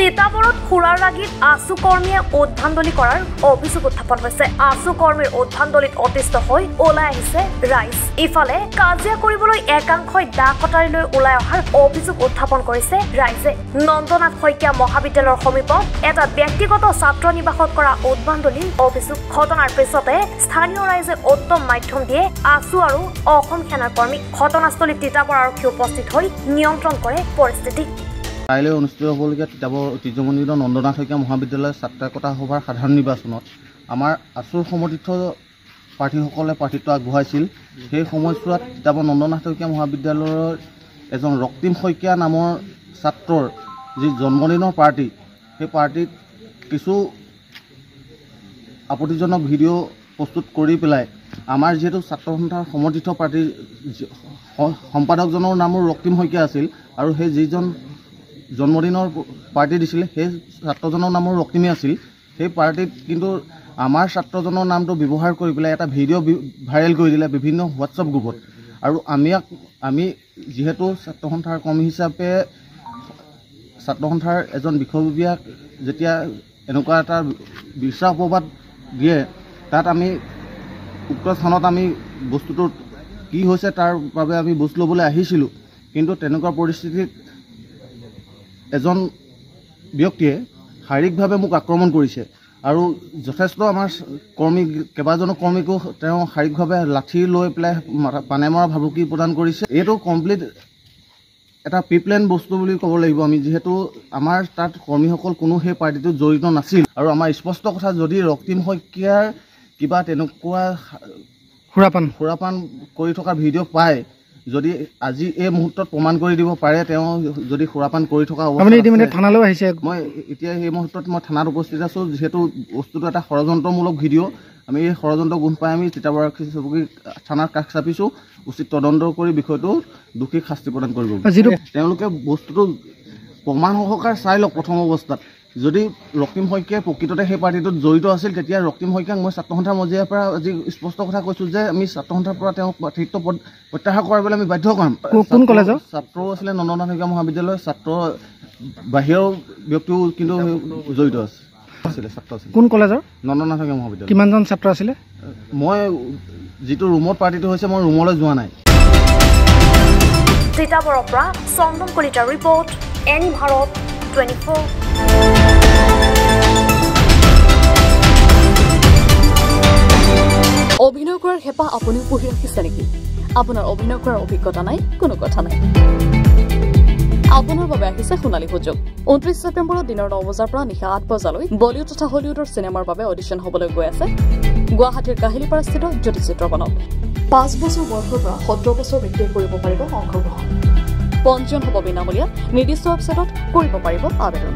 তিতাবৰত খুৰাৰ ৰাগীত আছু কৰ্মীয়ে উদ্ভাণ্ডলি কৰাৰ অভিযোগ উত্থাপন হৈছে। আছু কৰ্মীৰ উদ্ভাণ্ডলিত অতিষ্ঠ হৈ ওলাই আহিছে ৰাইজ। ইফালে কাজিয়া কৰিবলৈ একাংশই দা কটাৰীলৈ ওলাই অহাৰ অভিযোগ উত্থাপন কৰিছে ৰাইজে। নন্দনাথ শইকীয়া মহাবিদ্যালয়ৰ সমীপত এটা ব্যক্তিগত ছাত্ৰ নিবাসত কৰা উদ্ভাণ্ডলিৰ অভিযোগ। ঘটনাৰ পিছতে স্থানীয় ৰাইজে উত্তম মাধ্যম দিয়ে আছু আৰু অসম সেনাৰ কৰ্মী। ঘটনাস্থলীত তিতাবৰ আৰক্ষী উপস্থিত হৈ নিয়ন্ত্ৰণ কৰে পৰিস্থিতি। কাইলৈ অনুষ্ঠিত হ'বলগীয়া তিতাবৰ ঐতিহ্যমণ্ডিত নন্দনাথ শইকীয়া মহাবিদ্যালয়ৰ ছাত্ৰ একতা সভাৰ সাধাৰণ নিৰ্বাচনত আমাৰ আছুৰ সমৰ্থিত প্ৰাৰ্থীসকলে প্ৰাৰ্থিত্ব আগবঢ়াইছিল। সেই সময়ছোৱাত তিতাবৰ নন্দনাথ শইকীয়া মহাবিদ্যালয়ৰ এজন ৰক্তিম শইকীয়া নামৰ ছাত্ৰৰ যি জন্মদিনৰ পাৰ্টি, সেই পাৰ্টিত কিছু আপত্তিজনক ভিডিঅ' প্ৰস্তুত কৰি পেলাই আমাৰ যিহেতু ছাত্ৰ সন্থাৰ সমৰ্থিত প্ৰাৰ্থীৰ সম্পাদকজনৰ নামো ৰক্তিম শইকীয়া আছিল আৰু সেই যিজন জন্মদিনৰ পাৰ্টি দিছিলে সেই ছাত্ৰজনৰ নামো ৰক্তিমে আছিল। সেই পাৰ্টিত কিন্তু আমাৰ ছাত্ৰজনৰ নামটো ব্যৱহাৰ কৰি পেলাই এটা ভিডিঅ' ভাইৰেল কৰি দিলে বিভিন্ন হোৱাটছআপ গ্ৰুপত। আৰু আমি যিহেতু ছাত্ৰ সন্থাৰ কৰ্মী হিচাপে ছাত্ৰ সন্থাৰ এজন বিষয়ববীয়াক যেতিয়া এনেকুৱা এটা বিশ্বাস অপবাদ দিয়ে, তাত আমি উক্ত স্থানত আমি বস্তুটো কি হৈছে তাৰ বাবে আমি বুজ ল'বলৈ আহিছিলোঁ। কিন্তু তেনেকুৱা পৰিস্থিতিত এজন ব্যক্তিয়ে শাৰীৰিকভাৱে মোক আক্ৰমণ কৰিছে আৰু যথেষ্ট আমাৰ কেইবাজনো কৰ্মীকো তেওঁ শাৰীৰিকভাৱে লাঠি লৈ পেলাই পানে মৰা ভাবুকি প্ৰদান কৰিছে। এইটো কমপ্লিট এটা প্ৰিপ্লেন বস্তু বুলি ক'ব লাগিব আমি, যিহেতু আমাৰ তাত কৰ্মীসকল কোনো সেই পাৰ্টিটোত জড়িত নাছিল। আৰু আমাৰ স্পষ্ট কথা, যদি ৰক্তিম শইকীয়াৰ কিবা তেনেকুৱা সুৰাপান কৰি থকা ভিডিঅ' পায়, যদি আজি এই মুহূৰ্তত প্ৰমাণ কৰি দিব পাৰে তেওঁ যদি সুৰাপান কৰি থকা থানালৈ আহিছে, মই এতিয়া এই মুহূৰ্তত মই থানাত উপস্থিত আছোঁ। যিহেতু বস্তুটো এটা ষড়যন্ত্ৰমূলক ভিডিঅ', আমি এই ষড়যন্ত্ৰ গুণ পাই আমি তিতাবৰ আৰক্ষী চকী থানাৰ কাষ চাপিছোঁ। উচিত তদন্ত কৰি বিষয়টো দোষীক শাস্তি প্ৰদান কৰিব। তেওঁলোকে বস্তুটো প্ৰমাণ সহকাৰে চাই লওক। প্ৰথম অৱস্থাত যদি ৰক্তিম শইকীয়াই প্ৰকৃততে সেই পাৰ্টিটোত জড়িত আছিল, তেতিয়া ৰক্তিম শইকীয়াক মই ছাত্ৰ সন্থাৰ মজিয়াৰ পৰা আজি স্পষ্ট কথা কৈছোঁ যে আমি ছাত্ৰ সন্থাৰ পৰা তেওঁক প্ৰাৰ্থিত্ব প্ৰত্যাহাৰ কৰাবলৈ আমি বাধ্য কৰাম। কোন কলেজৰ ছাত্ৰও আছিলে নন্দনাথ শইকীয়া মহাবিদ্যালয়ৰ ছাত্ৰ, বাহিৰৰ ব্যক্তিও কিন্তু জড়িত আছিলে ছাত্ৰ আছিলে। কোন কলেজৰ? নন্দনাথ শইকীয়া মহাবিদ্যালয়। কিমানজন ছাত্ৰ আছিলে? মই যিটো ৰুমত পাৰ্টিটো হৈছে মই ৰুমলৈ যোৱা নাই। তিতাবৰৰ পৰা চন্দন কলিতাৰ ৰিপৰ্ট, এনি ভাৰত 24। অভিনয় কৰাৰ হেঁপাহ আপুনিও পঢ়ি ৰাখিছে নেকি? আপোনাৰ অভিনয় কৰাৰ অভিজ্ঞতা নাই? কোনো কথা নাই, আপোনাৰ বাবে আহিছে সোণালী সুযোগ। 29 ছেপ্টেম্বৰত দিনৰ 9 বজাৰ পৰা নিশা 8 বজালৈ বলিউড তথা হলিউডৰ চিনেমাৰ বাবে অডিশ্যন হ'বলৈ গৈ আছে গুৱাহাটীৰ কাহিলীপাৰাস্থিত জ্যোতি চিত্ৰবনত। 5 বছৰ বয়সৰ পৰা 17 বছৰ ব্যক্তিয়ে কৰিব পাৰিব অংশগ্ৰহণ। পঞ্জীয়ন হ'ব বিনামূলীয়া। নিৰ্দিষ্ট ৱেবছাইটত কৰিব পাৰিব আবেদন।